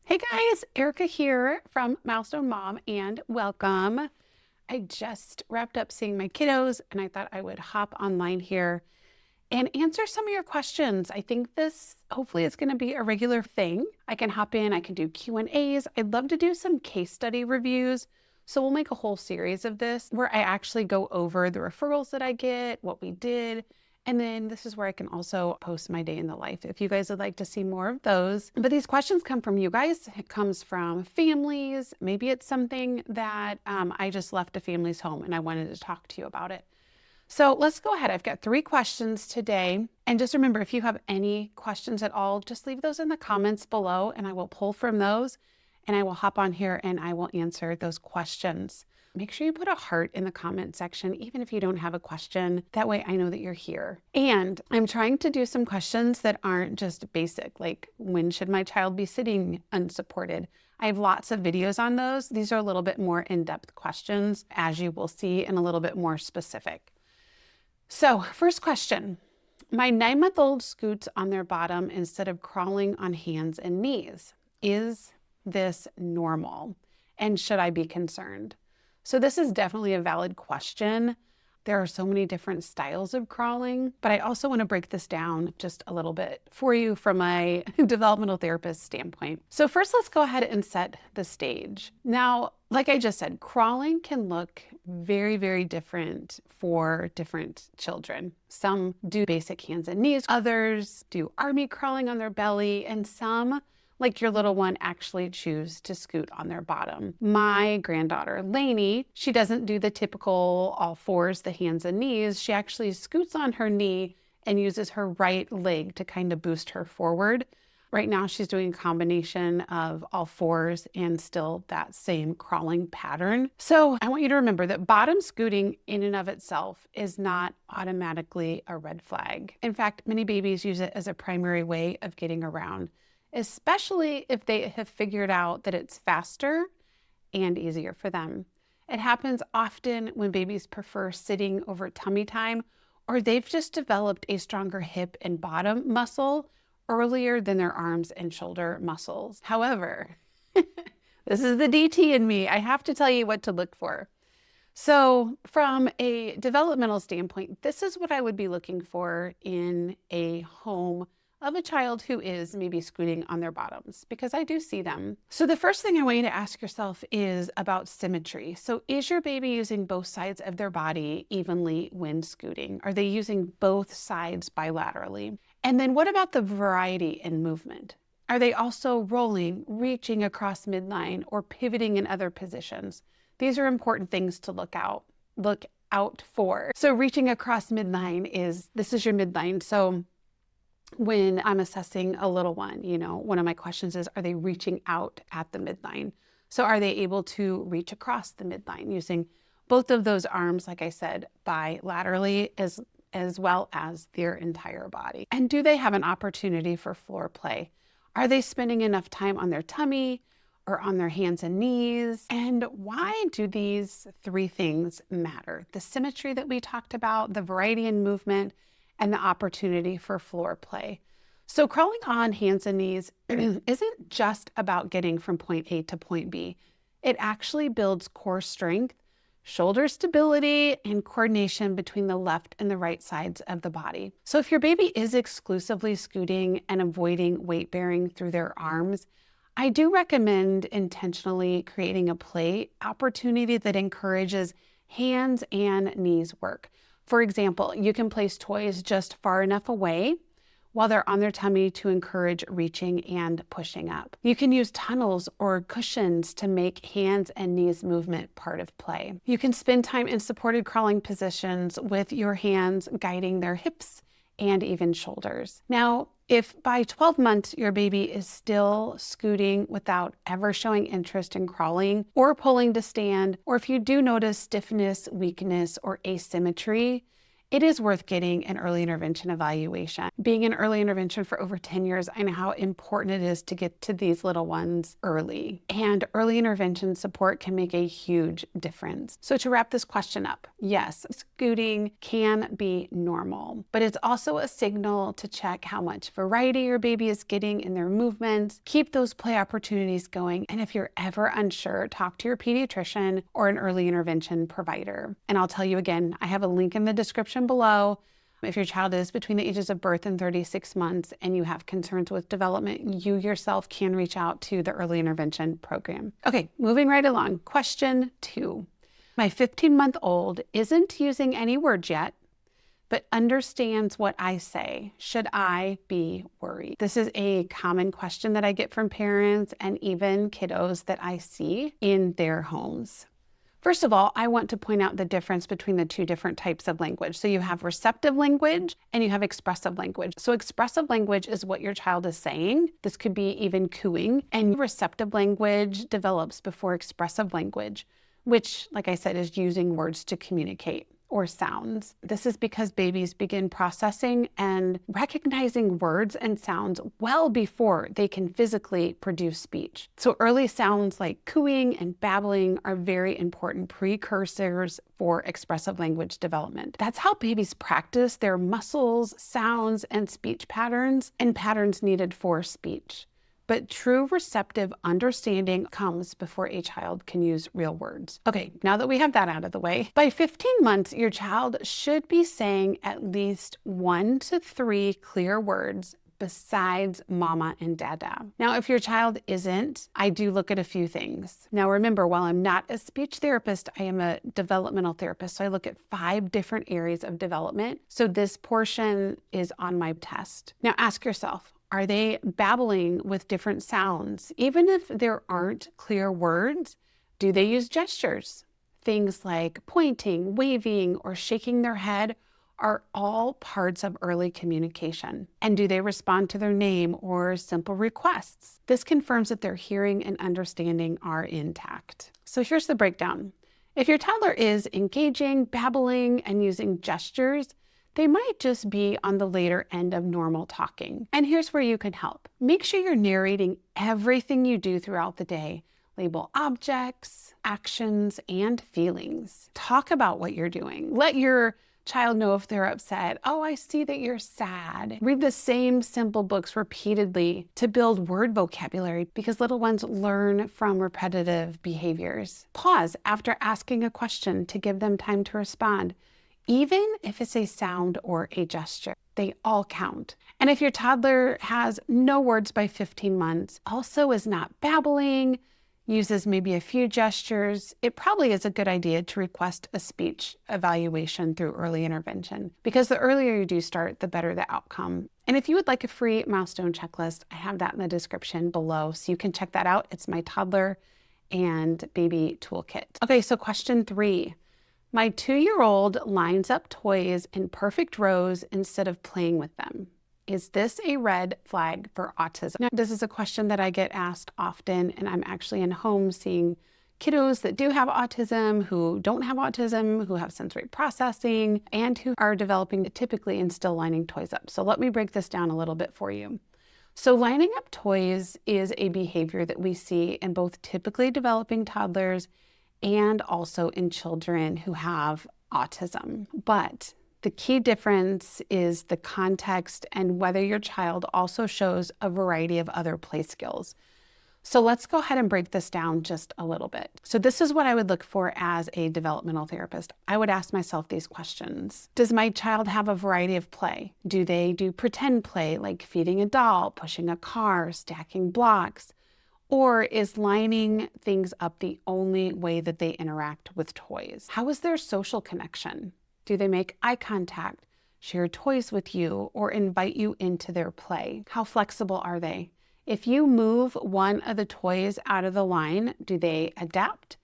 Hey guys, Erica here from Milestone Mom, and welcome. I just wrapped up seeing my kiddos and I thought I would hop online here and answer some of your questions. I think this hopefully is going to be a regular thing. I can hop in, I can do Q&As. I'd love to do some case study reviews. So we'll make a whole series of this where I actually go over the referrals that I get, what we did. And then this is where I can also post my day in the life if you guys would like to see more of those. But these questions come from you guys. It comes from families. Maybe it's something that I just left a family's home and I wanted to talk to you about it. So let's go ahead. I've got 3 questions today. And just remember, if you have any questions at all, just leave those in the comments below and I will pull from those and I will hop on here and I will answer those questions. Make sure you put a heart in the comment section, even if you don't have a question. That way I know that you're here. And I'm trying to do some questions that aren't just basic, like when should my child be sitting unsupported? I have lots of videos on those. These are a little bit more in-depth questions, as you will see, and a little bit more specific. So first question, my 9-month-old scoots on their bottom instead of crawling on hands and knees. Is this normal? And should I be concerned? So this is definitely a valid question. There are so many different styles of crawling, but I also want to break this down just a little bit for you from a developmental therapist standpoint. So first, let's go ahead and set the stage. Now, like I just said, crawling can look very, very different for different children. Some do basic hands and knees, others do army crawling on their belly, and some, like your little one, actually choose to scoot on their bottom. My granddaughter, Lainey, she doesn't do the typical all fours, the hands and knees. She actually scoots on her knee and uses her right leg to kind of boost her forward. Right now, she's doing a combination of all fours and still that same crawling pattern. So I want you to remember that bottom scooting in and of itself is not automatically a red flag. In fact, many babies use it as a primary way of getting around, especially if they have figured out that it's faster and easier for them. It happens often when babies prefer sitting over tummy time, or they've just developed a stronger hip and bottom muscle earlier than their arms and shoulder muscles. However, this is the DT in me. I have to tell you what to look for. So from a developmental standpoint, this is what I would be looking for in a home of a child who is maybe scooting on their bottoms, because I do see them. So the first thing I want you to ask yourself is about symmetry. So is your baby using both sides of their body evenly when scooting? Are they using both sides bilaterally? And then what about the variety in movement? Are they also rolling, reaching across midline, or pivoting in other positions? These are important things to look out for. So reaching across midline this is your midline. So when I'm assessing a little one, one of my questions is, are they reaching out at the midline? So are they able to reach across the midline using both of those arms, like I said, bilaterally as well as their entire body? And do they have an opportunity for floor play? Are they spending enough time on their tummy or on their hands and knees? And why do these 3 things matter? The symmetry that we talked about, the variety in movement, and the opportunity for floor play. So crawling on hands and knees isn't just about getting from point A to point B. It actually builds core strength, shoulder stability, and coordination between the left and the right sides of the body. So if your baby is exclusively scooting and avoiding weight bearing through their arms, I do recommend intentionally creating a play opportunity that encourages hands and knees work. For example, you can place toys just far enough away while they're on their tummy to encourage reaching and pushing up. You can use tunnels or cushions to make hands and knees movement part of play. You can spend time in supported crawling positions with your hands guiding their hips and even shoulders. Now, if by 12 months your baby is still scooting without ever showing interest in crawling or pulling to stand, or if you do notice stiffness, weakness, or asymmetry it is worth getting an early intervention evaluation. Being in early intervention for over 10 years, I know how important it is to get to these little ones early. And early intervention support can make a huge difference. So to wrap this question up, yes, scooting can be normal, but it's also a signal to check how much variety your baby is getting in their movements, keep those play opportunities going. And if you're ever unsure, talk to your pediatrician or an early intervention provider. And I'll tell you again, I have a link in the description below. If your child is between the ages of birth and 36 months and you have concerns with development, you yourself can reach out to the early intervention program. Okay, moving right along. Question 2. My 15-month-old isn't using any words yet, but understands what I say. Should I be worried? This is a common question that I get from parents and even kiddos that I see in their homes. First of all, I want to point out the difference between the two different types of language. So you have receptive language and you have expressive language. So expressive language is what your child is saying. This could be even cooing. And receptive language develops before expressive language, which, like I said, is using words to communicate or sounds. This is because babies begin processing and recognizing words and sounds well before they can physically produce speech. So early sounds like cooing and babbling are very important precursors for expressive language development. That's how babies practice their muscles, sounds, and speech patterns and patterns needed for speech. But true receptive understanding comes before a child can use real words. Okay, now that we have that out of the way, by 15 months, your child should be saying at least 1 to 3 clear words besides mama and dada. Now, if your child isn't, I do look at a few things. Now, remember, while I'm not a speech therapist, I am a developmental therapist. So I look at 5 different areas of development. So this portion is on my test. Now, ask yourself, are they babbling with different sounds? Even if there aren't clear words, do they use gestures? Things like pointing, waving, or shaking their head are all parts of early communication. And do they respond to their name or simple requests? This confirms that their hearing and understanding are intact. So here's the breakdown. If your toddler is engaging, babbling, and using gestures, they might just be on the later end of normal talking. And here's where you can help. Make sure you're narrating everything you do throughout the day. Label objects, actions, and feelings. Talk about what you're doing. Let your child know if they're upset. Oh, I see that you're sad. Read the same simple books repeatedly to build word vocabulary because little ones learn from repetitive behaviors. Pause after asking a question to give them time to respond. Even if it's a sound or a gesture, they all count. And if your toddler has no words by 15 months, also is not babbling, uses maybe a few gestures, it probably is a good idea to request a speech evaluation through early intervention because the earlier you do start, the better the outcome. And if you would like a free milestone checklist, I have that in the description below, so you can check that out. It's my toddler and baby toolkit. Okay, so question 3. My 2-year-old lines up toys in perfect rows instead of playing with them. Is this a red flag for autism? Now, this is a question that I get asked often, and I'm actually in homes seeing kiddos that do have autism, who don't have autism, who have sensory processing, and who are developing typically and still lining toys up. So let me break this down a little bit for you. So lining up toys is a behavior that we see in both typically developing toddlers and also in children who have autism. But the key difference is the context and whether your child also shows a variety of other play skills. So let's go ahead and break this down just a little bit. So this is what I would look for as a developmental therapist. I would ask myself these questions. Does my child have a variety of play? Do they do pretend play like feeding a doll, pushing a car, stacking blocks? Or is lining things up the only way that they interact with toys? How is their social connection? Do they make eye contact, share toys with you, or invite you into their play? How flexible are they? If you move one of the toys out of the line, do they adapt?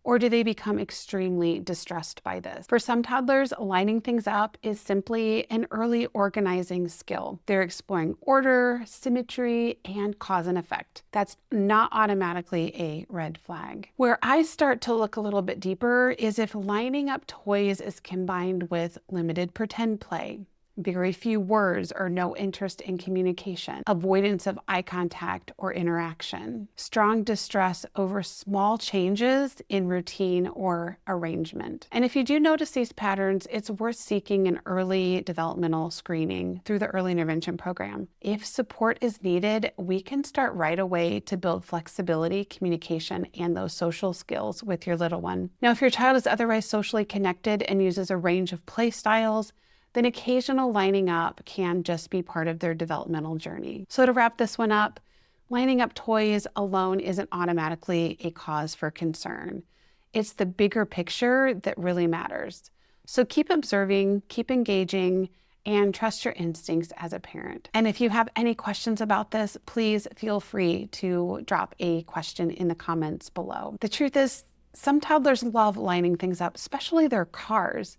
or do they become extremely distressed by this? For some toddlers, lining things up is simply an early organizing skill. They're exploring order, symmetry, and cause and effect. That's not automatically a red flag. Where I start to look a little bit deeper is if lining up toys is combined with limited pretend play, very few words or no interest in communication, avoidance of eye contact or interaction, strong distress over small changes in routine or arrangement. And if you do notice these patterns, it's worth seeking an early developmental screening through the early intervention program. If support is needed, we can start right away to build flexibility, communication, and those social skills with your little one. Now, if your child is otherwise socially connected and uses a range of play styles, then occasional lining up can just be part of their developmental journey. So to wrap this one up, lining up toys alone isn't automatically a cause for concern. It's the bigger picture that really matters. So keep observing, keep engaging, and trust your instincts as a parent. And if you have any questions about this, please feel free to drop a question in the comments below. The truth is, some toddlers love lining things up, especially their cars.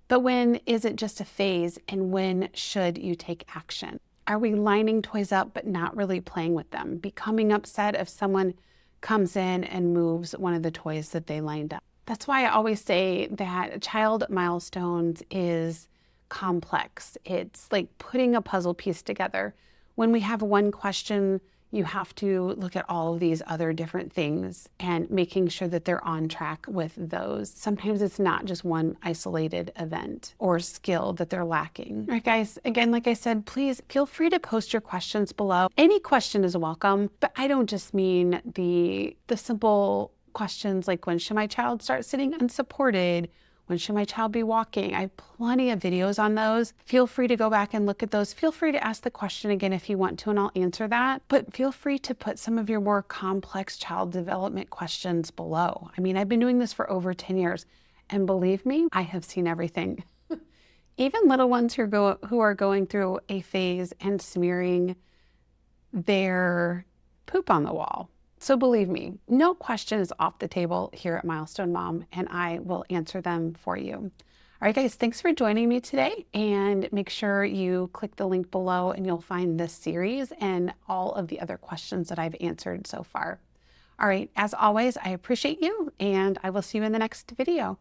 But when is it just a phase, and when should you take action? Are we lining toys up but not really playing with them, becoming upset if someone comes in and moves one of the toys that they lined up? That's why I always say that child milestones is complex. It's like putting a puzzle piece together. When we have one question, you have to look at all of these other different things and making sure that they're on track with those. Sometimes it's not just one isolated event or skill that they're lacking. All right, guys, again, like I said, please feel free to post your questions below. Any question is welcome, but I don't just mean the simple questions like, when should my child start sitting unsupported? When should my child be walking? I have plenty of videos on those. Feel free to go back and look at those. Feel free to ask the question again if you want to, and I'll answer that. But feel free to put some of your more complex child development questions below. I mean, I've been doing this for over 10 years, and believe me, I have seen everything. Even little ones who are going through a phase and smearing their poop on the wall. So believe me, no question is off the table here at Milestone Mom, and I will answer them for you. All right, guys, thanks for joining me today, and make sure you click the link below and you'll find this series and all of the other questions that I've answered so far. All right, as always, I appreciate you, and I will see you in the next video.